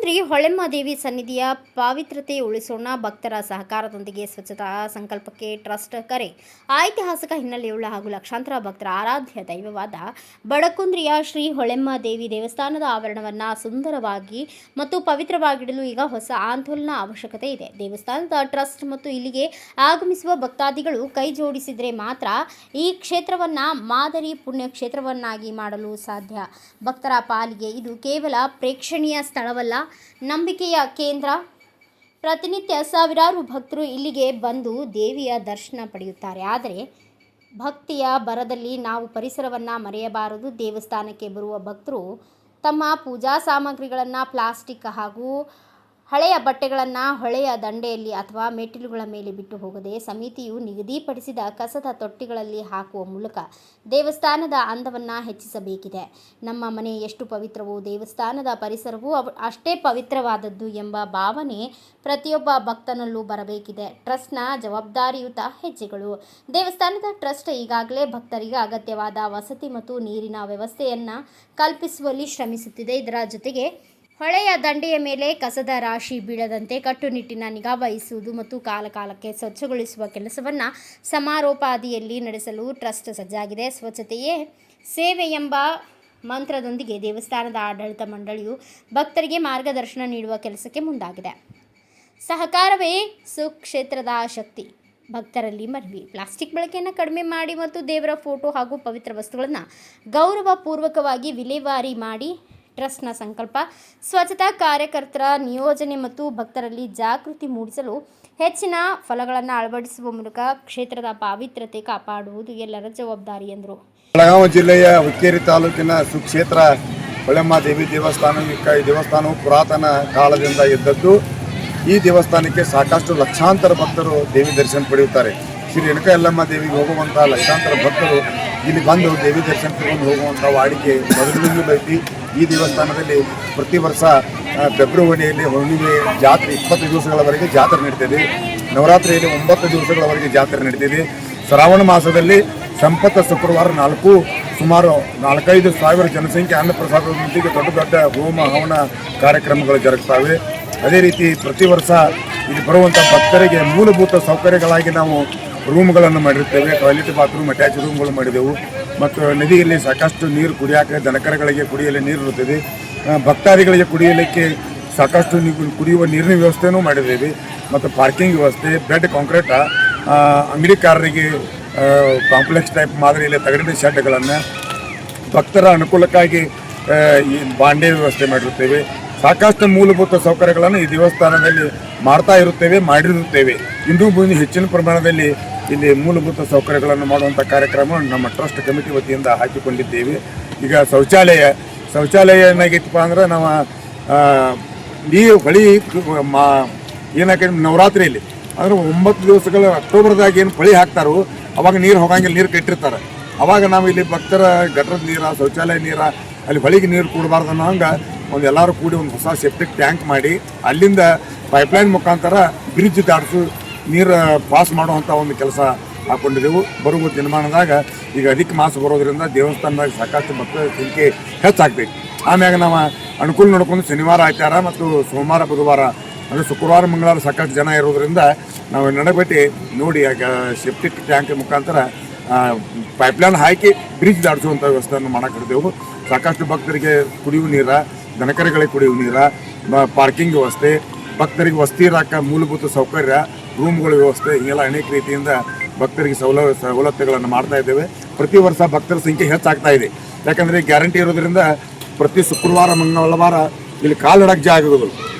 ಬಡಕುಂದ್ರಿ ಹೊಳೆಮ್ಮ ದೇವಿ ಸನ್ನಿಧಿಯ ಪವಿತ್ರತೆ ಉಳಿಸೋಣ, ಭಕ್ತರ ಸಹಕಾರದೊಂದಿಗೆ ಸ್ವಚ್ಛತಾ ಸಂಕಲ್ಪಕ್ಕೆ ಟ್ರಸ್ಟ್ ಕರೆ. ಐತಿಹಾಸಿಕ ಹಿನ್ನೆಲೆಯುಳ್ಳ ಹಾಗೂ ಲಕ್ಷಾಂತರ ಭಕ್ತರ ಆರಾಧ್ಯ ದೈವವಾದ ಬಡಕುಂದ್ರಿಯ ಶ್ರೀ ಹೊಳೆಮ್ಮ ದೇವಿ ದೇವಸ್ಥಾನದ ಆವರಣವನ್ನು ಸುಂದರವಾಗಿ ಮತ್ತು ಪವಿತ್ರವಾಗಿಡಲು ಈಗ ಹೊಸ ಆಂದೋಲನ ಅವಶ್ಯಕತೆ ಇದೆ. ದೇವಸ್ಥಾನದ ಟ್ರಸ್ಟ್ ಮತ್ತು ಇಲ್ಲಿಗೆ ಆಗಮಿಸುವ ಭಕ್ತಾದಿಗಳು ಕೈ ಜೋಡಿಸಿದರೆ ಮಾತ್ರ ಈ ಕ್ಷೇತ್ರವನ್ನು ಮಾದರಿ ಪುಣ್ಯ ಕ್ಷೇತ್ರವನ್ನಾಗಿ ಮಾಡಲು ಸಾಧ್ಯ. ಭಕ್ತರ ಪಾಲಿಗೆ ಇದು ಕೇವಲ ಪ್ರೇಕ್ಷಣೀಯ ಸ್ಥಳವಲ್ಲ, ನಂಬಿಕೆಯ ಕೇಂದ್ರ. ಪ್ರತಿನಿತ್ಯ ಸಾವಿರಾರು ಭಕ್ತರು ಇಲ್ಲಿಗೆ ಬಂದು ದೇವಿಯ ದರ್ಶನ ಪಡೆಯುತ್ತಾರೆ. ಆದರೆ ಭಕ್ತಿಯ ಭರದಲ್ಲಿ ನಾವು ಪರಿಸರವನ್ನು ಮರೆಯಬಾರದು. ದೇವಸ್ಥಾನಕ್ಕೆ ಬರುವ ಭಕ್ತರು ತಮ್ಮ ಪೂಜಾ ಸಾಮಗ್ರಿಗಳನ್ನು ಪ್ಲಾಸ್ಟಿಕ್ ಹಾಗೂ ಹಳೆಯ ಬಟ್ಟೆಗಳನ್ನು ಹೊಳೆಯ ದಂಡೆಯಲ್ಲಿ ಅಥವಾ ಮೆಟ್ಟಿಲುಗಳ ಮೇಲೆ ಬಿಟ್ಟು ಹೋಗದೆ ಸಮಿತಿಯು ನಿಗದಿಪಡಿಸಿದ ಕಸದ ತೊಟ್ಟಿಗಳಲ್ಲಿ ಹಾಕುವ ಮೂಲಕ ದೇವಸ್ಥಾನದ ಅಂದವನ್ನು ಹೆಚ್ಚಿಸಬೇಕಿದೆ. ನಮ್ಮ ಮನೆ ಎಷ್ಟು ಪವಿತ್ರವೋ ದೇವಸ್ಥಾನದ ಪರಿಸರವೂ ಅಷ್ಟೇ ಪವಿತ್ರವಾದದ್ದು ಎಂಬ ಭಾವನೆ ಪ್ರತಿಯೊಬ್ಬ ಭಕ್ತನಲ್ಲೂ ಬರಬೇಕಿದೆ. ಟ್ರಸ್ಟ್ನ ಜವಾಬ್ದಾರಿಯುತ ಹೆಜ್ಜೆಗಳು. ದೇವಸ್ಥಾನದ ಟ್ರಸ್ಟ್ ಈಗಾಗಲೇ ಭಕ್ತರಿಗೆ ಅಗತ್ಯವಾದ ವಸತಿ ಮತ್ತು ನೀರಿನ ವ್ಯವಸ್ಥೆಯನ್ನು ಕಲ್ಪಿಸುವಲ್ಲಿ ಶ್ರಮಿಸುತ್ತಿದೆ. ಇದರ ಜೊತೆಗೆ ಹೊಳೆಯ ದಂಡೆಯ ಮೇಲೆ ಕಸದ ರಾಶಿ ಬೀಳದಂತೆ ಕಟ್ಟುನಿಟ್ಟಿನ ನಿಗಾ ವಹಿಸುವುದು ಮತ್ತು ಕಾಲಕಾಲಕ್ಕೆ ಸ್ವಚ್ಛಗೊಳಿಸುವ ಕೆಲಸವನ್ನು ಸಮಾರೋಪಾದಿಯಲ್ಲಿ ನಡೆಸಲು ಟ್ರಸ್ಟ್ ಸಜ್ಜಾಗಿದೆ. ಸ್ವಚ್ಛತೆಯೇ ಸೇವೆ ಎಂಬ ಮಂತ್ರದೊಂದಿಗೆ ದೇವಸ್ಥಾನದ ಆಡಳಿತ ಮಂಡಳಿಯು ಭಕ್ತರಿಗೆ ಮಾರ್ಗದರ್ಶನ ನೀಡುವ ಕೆಲಸಕ್ಕೆ ಮುಂದಾಗಿದೆ. ಸಹಕಾರವೇ ಸುಕ್ಷೇತ್ರದ ಶಕ್ತಿ. ಭಕ್ತರಲ್ಲಿ ಮನವಿ. ಪ್ಲಾಸ್ಟಿಕ್ ಬಳಕೆಯನ್ನು ಕಡಿಮೆ ಮಾಡಿ ಮತ್ತು ದೇವರ ಫೋಟೋ ಹಾಗೂ ಪವಿತ್ರ ವಸ್ತುಗಳನ್ನು ಗೌರವಪೂರ್ವಕವಾಗಿ ವಿಲೇವಾರಿ ಮಾಡಿ. ಟ್ರಸ್ಟ್ನ ಸಂಕಲ್ಪ ಸ್ವಚ್ಛತಾ ಕಾರ್ಯಕರ್ತರ ನಿಯೋಜನೆ ಮತ್ತು ಭಕ್ತರಲ್ಲಿ ಜಾಗೃತಿ ಮೂಡಿಸಲು ಹೆಚ್ಚಿನ ಫಲಗಳನ್ನು ಅಳವಡಿಸುವ ಮೂಲಕ ಕ್ಷೇತ್ರದ ಪಾವಿತ್ರ್ಯತೆ ಕಾಪಾಡುವುದು ಎಲ್ಲರ ಜವಾಬ್ದಾರಿ ಎಂದರು. ಬೆಳಗಾವಿ ಜಿಲ್ಲೆಯ ಹುಕ್ಕೇರಿ ತಾಲೂಕಿನ ಸುಕ್ಷೇತ್ರ ಹೊಳೆಮ್ಮ ದೇವಿ ದೇವಸ್ಥಾನವು ಪುರಾತನ ಕಾಲದಿಂದ ಇದ್ದದ್ದು. ಈ ದೇವಸ್ಥಾನಕ್ಕೆ ಸಾಕಷ್ಟು ಲಕ್ಷಾಂತರ ಭಕ್ತರು ದೇವಿ ದರ್ಶನ ಪಡೆಯುತ್ತಾರೆ. ಶ್ರೀ ರೇಣುಕಾ ಯಲ್ಲಮ್ಮ ದೇವಿಗೆ ಹೋಗುವಂಥ ಲಕ್ಷಾಂತರ ಭಕ್ತರು ಇಲ್ಲಿ ಬಂದು ದೇವಿ ದರ್ಶನ ತಗೊಂಡು ಹೋಗುವಂಥ ವಾಡಿಕೆ ಮೊದಲಿನಿಂದಲೂ ಐತಿ. ಈ ದೇವಸ್ಥಾನದಲ್ಲಿ ಪ್ರತಿ ವರ್ಷ ಫೆಬ್ರವರಿಯಲ್ಲಿ ಹುಣ್ಣಿಮೆ ಜಾತ್ರೆ 20 ದಿವಸಗಳವರೆಗೆ ಜಾತ್ರೆ ನಡೀತದೆ. ನವರಾತ್ರಿಯಲ್ಲಿ 9 ದಿವಸಗಳವರೆಗೆ ಜಾತ್ರೆ ನಡೀತಿದೆ. ಶ್ರಾವಣ ಮಾಸದಲ್ಲಿ ಸಂಪತ್ತ ಶುಕ್ರವಾರ ಸುಮಾರು 4-5 ಸಾವಿರ ಜನಸಂಖ್ಯೆ ಅನ್ನಪ್ರಸಾದದೊಂದಿಗೆ ದೊಡ್ಡ ದೊಡ್ಡ ಹೋಮ ಹವನ ಕಾರ್ಯಕ್ರಮಗಳು ಜರುಗ್ತವೆ. ಅದೇ ರೀತಿ ಪ್ರತಿ ವರ್ಷ ಇಲ್ಲಿ ಬರುವಂಥ ಭಕ್ತರಿಗೆ ಮೂಲಭೂತ ಸೌಕರ್ಯಗಳಾಗಿ ನಾವು ರೂಮ್ಗಳನ್ನು ಮಾಡಿರ್ತೇವೆ. ಟಾಯ್ಲೆಟ್, ಬಾತ್ರೂಮ್, ಅಟ್ಯಾಚ್ ರೂಮ್ಗಳು ಮಾಡಿದೆವು. ಮತ್ತು ನದಿಯಲ್ಲಿ ಸಾಕಷ್ಟು ನೀರು ಕುಡಿಯೋಕೆ ದನಕರಗಳಿಗೆ ಕುಡಿಯಲು ನೀರು ಇರುತ್ತದೆ. ಭಕ್ತಾದಿಗಳಿಗೆ ಕುಡಿಯಲಿಕ್ಕೆ ಸಾಕಷ್ಟು ಕುಡಿಯುವ ನೀರಿನ ವ್ಯವಸ್ಥೆಯೂ ಮಾಡಿದ್ದೇವೆ. ಮತ್ತು ಪಾರ್ಕಿಂಗ್ ವ್ಯವಸ್ಥೆ, ಬೆಡ್, ಕಾಂಕ್ರೀಟ್, ಅಂಗಡಿಕಾರರಿಗೆ ಕಾಂಪ್ಲೆಕ್ಸ್ ಟೈಪ್ ಮಾದರಿಯಲ್ಲಿ ತಗಡಿನ ಶೆಡ್ಗಳನ್ನು, ಭಕ್ತರ ಅನುಕೂಲಕ್ಕಾಗಿ ಈ ಬಾಂಡೆ ವ್ಯವಸ್ಥೆ ಮಾಡಿರುತ್ತೇವೆ. ಸಾಕಷ್ಟು ಮೂಲಭೂತ ಸೌಕರ್ಯಗಳನ್ನು ಈ ದೇವಸ್ಥಾನದಲ್ಲಿ ಮಾಡಿರುತ್ತೇವೆ. ಇಂದು ಮುಂದೆ ಹೆಚ್ಚಿನ ಪ್ರಮಾಣದಲ್ಲಿ ಇಲ್ಲಿ ಮೂಲಭೂತ ಸೌಕರ್ಯಗಳನ್ನು ಮಾಡುವಂಥ ಕಾರ್ಯಕ್ರಮ ನಮ್ಮ ಟ್ರಸ್ಟ್ ಕಮಿಟಿ ವತಿಯಿಂದ ಹಾಕಿಕೊಂಡಿದ್ದೇವೆ. ಈಗ ಶೌಚಾಲಯ ಏನಾಗೈತಪ್ಪ ಅಂದ್ರೆ ನಾವು ಹೊಳಿ ಏನಾಗ ನವರಾತ್ರಿಯಲ್ಲಿ ಅಂದ್ರೆ 9 ದಿವಸಗಳ ಅಕ್ಟೋಬರ್ದಾಗ ಏನು ಹೊಳಿ ಹಾಕ್ತಾರೋ ಅವಾಗ ನೀರು ಹೋಗಂಗಿಲ್ಲ, ನೀರು ಕಟ್ಟಿರ್ತಾರೆ. ಅವಾಗ ನಾವು ಇಲ್ಲಿ ಭಕ್ತರ ಗಟರದ ನೀರು, ಶೌಚಾಲಯ ನೀರು, ಅಲ್ಲಿ ಹೊಳಿಗೆ ನೀರು ಕೂಡಬಾರ್ದು ಅನ್ನೋ ಹಂಗೆ ಎಲ್ಲರೂ ಕೂಡಿ ಒಂದು ಹೊಸ ಸೆಪ್ಟಿಕ್ ಟ್ಯಾಂಕ್ ಮಾಡಿ ಅಲ್ಲಿಂದ ಪೈಪ್ಲೈನ್ ಮುಖಾಂತರ ಬ್ರಿಡ್ಜ್ ದಾಟಿಸು ನೀರು ಪಾಸ್ ಮಾಡುವಂಥ ಒಂದು ಕೆಲಸ ಹಾಕ್ಕೊಂಡಿದ್ದೆವು. ಬರುವ ದಿನಮಾನದಾಗ ಈಗ ಅಧಿಕ ಮಾಸ ಬರೋದರಿಂದ ದೇವಸ್ಥಾನದಾಗ ಸಾಕಷ್ಟು ಭಕ್ತರ ಸಂಖ್ಯೆ ಹೆಚ್ಚಾಗ್ತೈತಿ. ಆಮ್ಯಾಗ ನಾವು ಅನುಕೂಲ ನೋಡ್ಕೊಂಡು ಶನಿವಾರ, ಆದಿತ್ಯವಾರ ಮತ್ತು ಸೋಮವಾರ, ಬುಧವಾರ ಅಂದರೆ ಶುಕ್ರವಾರ, ಮಂಗಳವಾರ ಸಾಕಷ್ಟು ಜನ ಇರೋದರಿಂದ ನಾವು ನಡಗಟ್ಟಿ ನೋಡಿ ಸೆಪ್ಟಿಕ್ ಟ್ಯಾಂಕ್ ಮುಖಾಂತರ ಪೈಪ್ಲೈನ್ ಹಾಕಿ ಬ್ರಿಡ್ಜ್ ದಾಟಿಸುವಂಥ ವ್ಯವಸ್ಥೆಯನ್ನು ಮಾಡಕ್ಕಿದ್ದೇವೆ. ಸಾಕಷ್ಟು ಭಕ್ತರಿಗೆ ಕುಡಿಯುವ ನೀರು, ದನಕರಗಳಿಗೆ ಕುಡಿಯುವ ನೀರು, ಪಾರ್ಕಿಂಗ್ ವ್ಯವಸ್ಥೆ, ಭಕ್ತರಿಗೆ ವಸತಿ ಇರಾಕ ಮೂಲಭೂತ ಸೌಕರ್ಯ, ರೂಮ್ಗಳ ವ್ಯವಸ್ಥೆ, ಹೀಗೆಲ್ಲ ಅನೇಕ ರೀತಿಯಿಂದ ಭಕ್ತರಿಗೆ ಸವಲತ್ತುಗಳನ್ನು ಮಾಡ್ತಾ ಇದ್ದೇವೆ. ಪ್ರತಿ ವರ್ಷ ಭಕ್ತರ ಸಂಖ್ಯೆ ಹೆಚ್ಚಾಗ್ತಾ ಇದೆ. ಯಾಕಂದರೆ ಗ್ಯಾರಂಟಿ ಇರೋದ್ರಿಂದ ಪ್ರತಿ ಶುಕ್ರವಾರ, ಮಂಗಳವಾರ ಇಲ್ಲಿ ಕಾಲಿಡಕ್ಕೆ ಜಾಗ ಆಗೋದಿಲ್ಲ.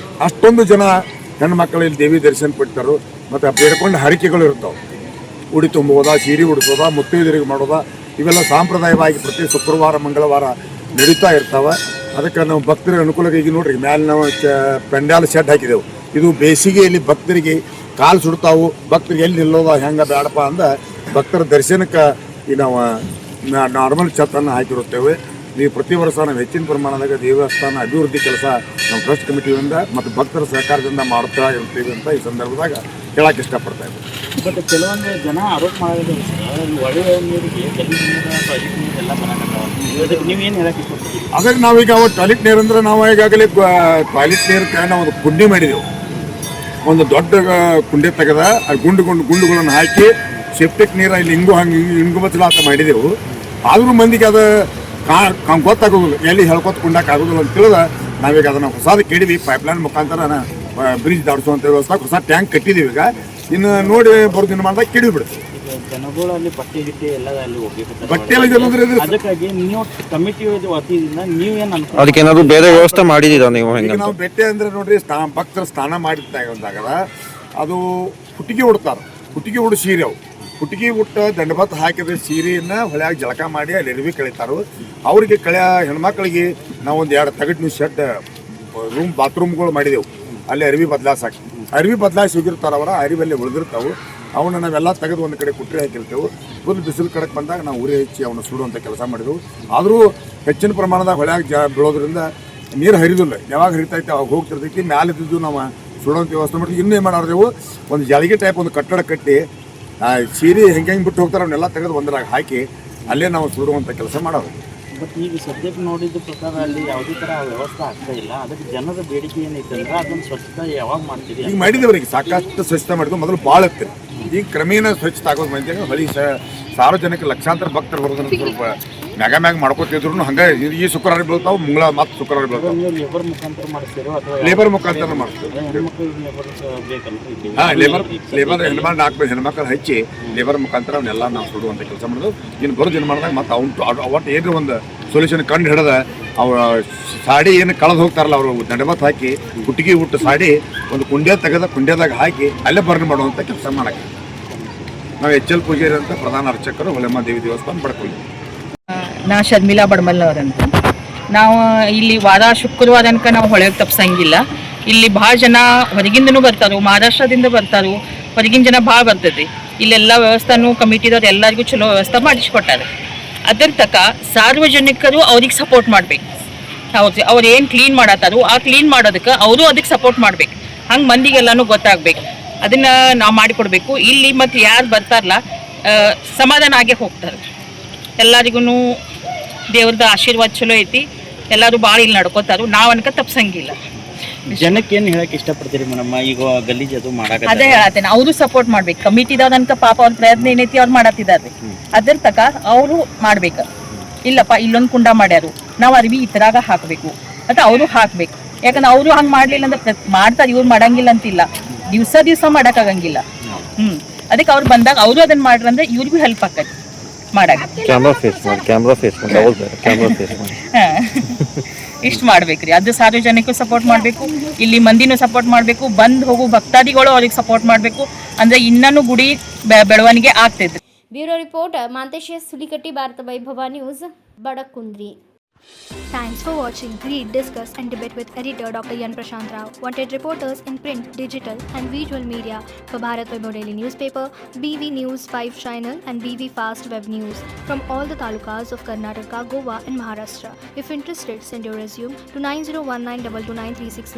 ಅಷ್ಟೊಂದು ಜನ ಹೆಣ್ಣು ಮಕ್ಕಳು ಇಲ್ಲಿ ದೇವಿ ದರ್ಶನ ಪಡ್ತಾರೋ. ಮತ್ತು ಬೇಡ್ಕೊಂಡು ಹರಿಕೆಗಳು ಇರ್ತಾವೆ. ಉಡಿ ತುಂಬುವುದ, ಸೀರೆ ಉಡಿಸೋದ, ಮುತ್ತೈದರಿಗೆ ಮಾಡೋದ, ಇವೆಲ್ಲ ಸಾಂಪ್ರದಾಯವಾಗಿ ಪ್ರತಿ ಶುಕ್ರವಾರ, ಮಂಗಳವಾರ ನಡೀತಾ ಇರ್ತಾವೆ. ಅದಕ್ಕೆ ನಾವು ಭಕ್ತರಿಗೆ ಅನುಕೂಲಕ್ಕೆ ಈಗ ನೋಡ್ರಿ ಮ್ಯಾಲೆ ನಾವು ಪೆಂಡಾಲ್ ಶೆಡ್ ಹಾಕಿದೆವು. ಇದು ಬೇಸಿಗೆಯಲ್ಲಿ ಭಕ್ತರಿಗೆ ಕಾಲು ಸುಡ್ತಾವು, ಭಕ್ತರಿಗೆ ಎಲ್ಲಿ ನಿಲ್ಲೋದ ಹೆಂಗೆ ಬೇಡಪ್ಪ ಅಂದ ಭಕ್ತರ ದರ್ಶನಕ್ಕೆ ಈಗ ನಾವು ನಾರ್ಮಲ್ ಛತ್ತನ್ನು ಹಾಕಿರುತ್ತೇವೆ. ನೀವು ಪ್ರತಿ ವರ್ಷ ನಾವು ಹೆಚ್ಚಿನ ಪ್ರಮಾಣದಾಗ ದೇವಸ್ಥಾನ ಅಭಿವೃದ್ಧಿ ಕೆಲಸ ನಮ್ಮ ಟ್ರಸ್ಟ್ ಕಮಿಟಿಯಿಂದ ಮತ್ತು ಭಕ್ತರ ಸಹಕಾರದಿಂದ ಮಾಡ್ತಾ ಇರ್ತೀವಿ ಅಂತ ಈ ಸಂದರ್ಭದಾಗ ಹೇಳಕ್ಕೆ ಇಷ್ಟಪಡ್ತಾ ಇದ್ದೀವಿ. ಬಟ್ ಕೆಲವೊಂದು ಜನ ಆರೋಪ ಮಾಡಿದ್ರು ಒಳ್ಳೆಯ ನೀರಿಗೆ ಗಲೀಜು ನೀರು, ಎಲ್ಲ ಅದಕ್ಕೆ ನೀವೇನು ಹೇಳಕ್ಕೆ ಇಷ್ಟಪಡ್ತೀರಿ? ಅದಕ್ಕೆ ನಾವೀಗ ಟಾಯ್ಲೆಟ್ ನೀರು ಅಂದ್ರೆ ನಾವು ಈಗಾಗಲೇ ಟಾಯ್ಲೆಟ್ ನೀರಕ್ಕೆ ನಾವು ಒಂದು ಕುಂಡಿ ಮಾಡಿದೆವು. ಒಂದು ದೊಡ್ಡ ಕುಂಡಿ ತೆಗೆದ ಗುಂಡುಗಳನ್ನು ಹಾಕಿ ಸೆಪ್ಟಿಕ್ ನೀರು ಇಲ್ಲಿ ಹಿಂಗು ಬಚ್ಚಲಾತ ಮಾಡಿದೆವು. ಆದರೂ ಮಂದಿಗೆ ಅದು ಗೊತ್ತಾಗೋದಿಲ್ಲ, ಎಲ್ಲಿ ಹೇಳ್ಕೊತ ಕುಂಡಕ್ಕೆ ಆಗೋದಿಲ್ಲ ಅಂತ ತಿಳಿದ ನಾವೀಗ ಅದನ್ನು ಹೊಸದು ಕೆಡಿವಿ. ಪೈಪ್ಲೈನ್ ಮುಖಾಂತರ ಬ್ರಿಡ್ಜ್ ದಾಟಿಸುವಂಥ ವ್ಯವಸ್ಥೆ ಹೊಸ ಟ್ಯಾಂಕ್ ಕಟ್ಟಿದ್ದೀವಿ. ಈಗ ಇನ್ನು ನೋಡಿ ಬರೋ ದಿನ ಮಾಡಿದಾಗ ಕೆಡಿ ಬಿಡುತ್ತೆ. ಜನಗಳು ಅಲ್ಲಿ ಬಟ್ಟೆ ಗಿಟ್ಟೆ ಎಲ್ಲ ಅಲ್ಲಿ ಹೋಗ್ಬೇಕು. ಬಟ್ಟೆ ಎಲ್ಲ ಜಲ್ದ್ರೆ ಅದಕ್ಕಾಗಿ ನೀವು ಕಮಿಟಿ ವತಿಯಿಂದ ನೀವೇನು ಅನ್ಕೊ ಅದಕ್ಕೆ ಏನಾದ್ರು ಬೇರೆ ವ್ಯವಸ್ಥೆ ಮಾಡಿದ್ದೀರಾ ನೀವು? ಈಗ ಹೆಂಗೆ ನಾವು ಬೆಟ್ಟೆ ಅಂದ್ರೆ ನೋಡ್ರಿ ಭಕ್ತರು ಸ್ನಾನ ಮಾಡಿದ್ದಾಗದ ಅದು ಕುಟ್ಟಿಗೆ ಉಡ್ತಾರೆ. ಕುಟ್ಟಿಗೆ ಉಡು ಸೀರೆ ಅವು ಕುಟ್ಟಿಗೆ ಉಟ್ಟ ದಂಡಬತ್ ಹಾಕಿದ ಸೀರೆಯನ್ನು ಹೊಳ್ಯಾಗ ಜಳಕ ಮಾಡಿ ಅಲ್ಲಿ ಅರಿವಿ ಕಳೀತಾರು. ಅವರಿಗೆ ಹೆಣ್ಮಕ್ಳಿಗೆ ನಾವು ಒಂದು 2 ತಗಡಿನ ಶೆಡ್ ಬಾತ್ರೂಮ್ಗಳು ಮಾಡಿದೆವು. ಅಲ್ಲಿ ಅರಿವಿ ಬದಲಾಯಿಸಾಕಿ ಅರಿವಿ ಬದಲಾಯಿಸಿ ಹೋಗಿರ್ತಾರೆ. ಅವರ ಅರಿವಲ್ಲಿ ಉಳಿದಿರ್ತಾವೆ. ಅವನ್ನ ನಾವೆಲ್ಲ ತೆಗೆದು ಒಂದು ಕಡೆ ಕುಟ್ರೆ ಹಾಕಿರ್ತೇವೆ. ಫುಲ್ ಬಿಸಿಲು ಕಡಕ್ಕೆ ಬಂದಾಗ ನಾವು ಉರಿ ಹೆಚ್ಚಿ ಅವನ್ನ ಸುಡುವಂಥ ಕೆಲಸ ಮಾಡಿದೆವು. ಆದರೂ ಹೆಚ್ಚಿನ ಪ್ರಮಾಣದಾಗ ಹೊಳ್ಯಾಗ ಬೀಳೋದ್ರಿಂದ ನೀರು ಹರಿದಿಲ್ಲ. ಯಾವಾಗ ಹರಿತೈತೆ ಅವಾಗ ಹೋಗ್ತಿರ್ತೈತಿ. ಮ್ಯಾಲಿದ್ದು ನಾವು ಸುಡುವಂಥ ವ್ಯವಸ್ಥೆ ಮಾಡಿ ಇನ್ನೇನು ಮಾಡಿದೆವು, ಒಂದು ಜಾಳಿಗೆ ಟೈಪ್ ಒಂದು ಕಟ್ಟಡ ಕಟ್ಟಿ ಸೀರೆ ಹೆಂಗೆ ಬಿಟ್ಟು ಹೋಗ್ತಾರೆ ಅವನ್ನೆಲ್ಲ ತೆಗೆದು ಒಂದರಾಗ ಹಾಕಿ ಅಲ್ಲೇ ನಾವು ಸುಡುವಂಥ ಕೆಲಸ ಮಾಡೋದು. ಬಟ್ ಈಗ ಸದ್ಯಕ್ಕೆ ನೋಡಿದ ಪ್ರಕಾರ ಅಲ್ಲಿ ಯಾವುದೇ ಥರ ವ್ಯವಸ್ಥೆ ಆಗ್ತಾ ಇಲ್ಲ. ಅದಕ್ಕೆ ಜನರ ಬೇಡಿಕೆ ಏನೈತೆ ಅಂದ್ರೆ ಅದನ್ನು ಸ್ವಚ್ಛತೆ ಯಾವಾಗ ಮಾಡ್ತೀರಿ? ಈಗ ಮಾಡಿದವ್ರಿಗೆ ಸಾಕಷ್ಟು ಸ್ವಚ್ಛತೆ ಮಾಡಿದ್ವು. ಮೊದಲು ಭಾಳ ಇರ್ತೀರಿ. ಈಗ ಕ್ರಮೇಣ ಸ್ವಚ್ಛತೆ ಆಗೋದು ಮಂದಿಗೆ ಹೊಳಿ ಸಾರ್ವಜನಿಕ ಲಕ್ಷಾಂತರ ಭಕ್ತರು ಬರೋದನ್ನ ಸ್ವಲ್ಪ ಮ್ಯಾಗ ಮಾಡ್ಕೋತಿದ್ರು. ಹಂಗೆ ಈ ಶುಕ್ರವಾರ ಬೀಳ್ತಾವೆ, ಮತ್ತು ಶುಕ್ರವಾರ ಬೀಳ್ತಾವೆ. ನೀವು ಲೇಬರ್ ಮುಖಾಂತರ ಮಾಡಿಸ್ತೀರೋ ಅಥವಾ ಲೇಬರ್ ಮುಖಾಂತರ ಮಾಡ್ತೀವಿ. ಹೆಣ್ಮಕ್ಳು ಲೇಬರ್ ಬೇಕಲ್ಲ ಇಲ್ಲಿ? ಹಾಂ, ಲೇಬರ್ ಹೆಣ್ಮಕ್ಳು ಹಚ್ಚಿ ಲೇಬರ್ ಮುಖಾಂತರ ಅವನ್ನೆಲ್ಲ ನಾವು ಸುಡುವಂಥ ಕೆಲಸ ಮಾಡೋದು. ಇನ್ನು ಬರೋ ದಿನ ಮಾಡಿದಾಗ ಮತ್ತು ಒಟ್ಟು ಏನ್ರಿ ಒಂದು ಸೊಲ್ಯೂಷನ್ ಕಂಡು ಹಿಡಿದ ಅವ ಸಾಡಿ ಏನು ಕಳೆದು ಹೋಗ್ತಾರಲ್ಲ ಅವರು ದಂಡಬತ್ ಹಾಕಿ ಕುಟ್ಟಿಗೆ ಉಟ್ಟು ಸಾಡಿ ಒಂದು ಕುಂಡ್ಯದಾಗ ಹಾಕಿ ಅಲ್ಲೇ ಬರ್ನ್ ಮಾಡುವಂಥ ಕೆಲಸ ಮಾಡಕ್ಕೆ ನಾವು HL ಪೂಜಾರಿ ಅಂತ ಪ್ರಧಾನ ಅರ್ಚಕರು ಹೊಳೆಮ್ಮ ದೇವಿ ದೇವಸ್ಥಾನ ಬಡ್ಕೊಳ್ಳಿ. ನಾ ಶರ್ಮಿಳಾ ಬಡ್ಮಲ್ನವ್ರಂತ. ನಾವು ಇಲ್ಲಿ ವಾರ ಶುಕ್ರವಾರ ತನಕ ನಾವು ಹೊಳೆಗೆ ತಪ್ಸಂಗಿಲ್ಲ. ಇಲ್ಲಿ ಭಾಳ ಜನ ಹೊರಗಿಂದನೂ ಬರ್ತಾರೋ, ಮಹಾರಾಷ್ಟ್ರದಿಂದ ಬರ್ತಾರೋ, ಹೊರಗಿನ ಜನ ಭಾಳ ಬರ್ತೈತಿ. ಇಲ್ಲೆಲ್ಲ ವ್ಯವಸ್ಥೆನೂ ಕಮಿಟಿದವ್ರು ಎಲ್ಲರಿಗೂ ಚಲೋ ವ್ಯವಸ್ಥೆ ಮಾಡಿಸ್ಕೊಟ್ಟಾರೆ. ಅದ್ರ ತಕ್ಕ ಸಾರ್ವಜನಿಕರು ಅವ್ರಿಗೆ ಸಪೋರ್ಟ್ ಮಾಡ್ಬೇಕು. ಹೌದು, ಅವ್ರು ಏನು ಕ್ಲೀನ್ ಮಾಡತ್ತಾರೋ ಆ ಕ್ಲೀನ್ ಮಾಡೋದಕ್ಕೆ ಅವರು ಅದಕ್ಕೆ ಸಪೋರ್ಟ್ ಮಾಡ್ಬೇಕು. ಹಂಗೆ ಮಂದಿಗೆಲ್ಲನೂ ಗೊತ್ತಾಗ್ಬೇಕು. ಅದನ್ನು ನಾವು ಮಾಡಿಕೊಡ್ಬೇಕು. ಇಲ್ಲಿ ಮತ್ತು ಯಾರು ಬರ್ತಾರಲ್ಲ ಸಮಾಧಾನ ಆಗೇ ಹೋಗ್ತಾರೆ. ಎಲ್ಲರಿಗೂ ದೇವ್ರದ್ದು ಆಶೀರ್ವಾದ ಚಲೋ ಐತಿ. ಎಲ್ಲರೂ ಭಾಳ ಇಲ್ಲಿ ನಡ್ಕೋತಾರು. ನಾವು ಅನ್ಕ ತಪ್ಸಂಗಿಲ್ಲ. ಜನಕ್ಕೆ ಏನು ಹೇಳಕ್ಕೆ ಇಷ್ಟಪಡ್ತೀರಿ ಮೇಡಮ್? ಈಗ ಗಲೀಜ್ ಅದು ಮಾಡಕ್ಕೆ ಅದೇ ಹೇಳತ್ತೇನೆ, ಅವರು ಸಪೋರ್ಟ್ ಮಾಡ್ಬೇಕು. ಕಮಿಟಿದವ್ರ ಅನ್ಕ ಪಾಪ ಅವ್ರ ಪ್ರಯತ್ನ ಏನೈತಿ ಅವ್ರು ಮಾಡತ್ತಿದ್ದಾರೆ. ಅದ್ರ ತಕ ಅವರು ಮಾಡ್ಬೇಕು. ಇಲ್ಲಪ್ಪ ಇಲ್ಲೊಂದು ಕುಂಡ ಮಾಡ್ಯಾರು, ನಾವು ಅರ್ವಿ ಈ ಥರಾಗ ಹಾಕಬೇಕು ಅಥವಾ ಅವರು ಹಾಕ್ಬೇಕು. ಯಾಕಂದ್ರೆ ಅವರು ಹಂಗೆ ಮಾಡಲಿಲ್ಲ ಅಂದ್ರೆ ಮಾಡ್ತಾರೆ, ಇವ್ರು ಮಾಡಂಗಿಲ್ಲ ಅಂತಿಲ್ಲ. ದಿವಸ ಮಾಡೋಕ್ಕಾಗಂಗಿಲ್ಲ. ಅದಕ್ಕೆ ಅವ್ರು ಬಂದಾಗ ಅವರು ಅದನ್ನ ಮಾಡ್ರಂದ್ರೆ ಇವ್ರಿಗೂ ಹೆಲ್ಪ್ ಆಕತಿ ಮಾಡಕ್ಕೆ. ಕ್ಯಾಮ್ರಾ ಫೇಸ್ ಮಾಡಿ ಇಷ್ಟು ಮಾಡ್ಬೇಕ್ರಿ. ಅದು ಸಾರ್ವಜನಿಕರು ಸಪೋರ್ಟ್ ಮಾಡಬೇಕು, ಇಲ್ಲಿ ಮಂದಿನೂ ಸಪೋರ್ಟ್ ಮಾಡಬೇಕು, ಬಂದು ಹೋಗು ಭಕ್ತಾದಿಗಳು ಅವ್ರಿಗೆ ಸಪೋರ್ಟ್ ಮಾಡಬೇಕು. ಅಂದ್ರೆ ಇನ್ನೂ ಗುಡಿ ಬೆಳವಣಿಗೆ ಆಗ್ತೈತ್ರಿ. ಬ್ಯೂರೋ ರಿಪೋರ್ಟ್ ಮಾಂತೇಶ್ ಸುಲಿಕಟ್ಟಿ, ಭಾರತ ವೈಭವ news, Badakundri. Thanks for watching. Read, discuss and debate with editor Dr. Yan Prashant Rao. Wanted reporters in print, digital and visual media for Bharat Vaibhav Daily Newspaper, BV News 5 Channel and BV Fast Web News from all the talukas of Karnataka, Goa and Maharashtra. If interested, send your resume to 9019229369.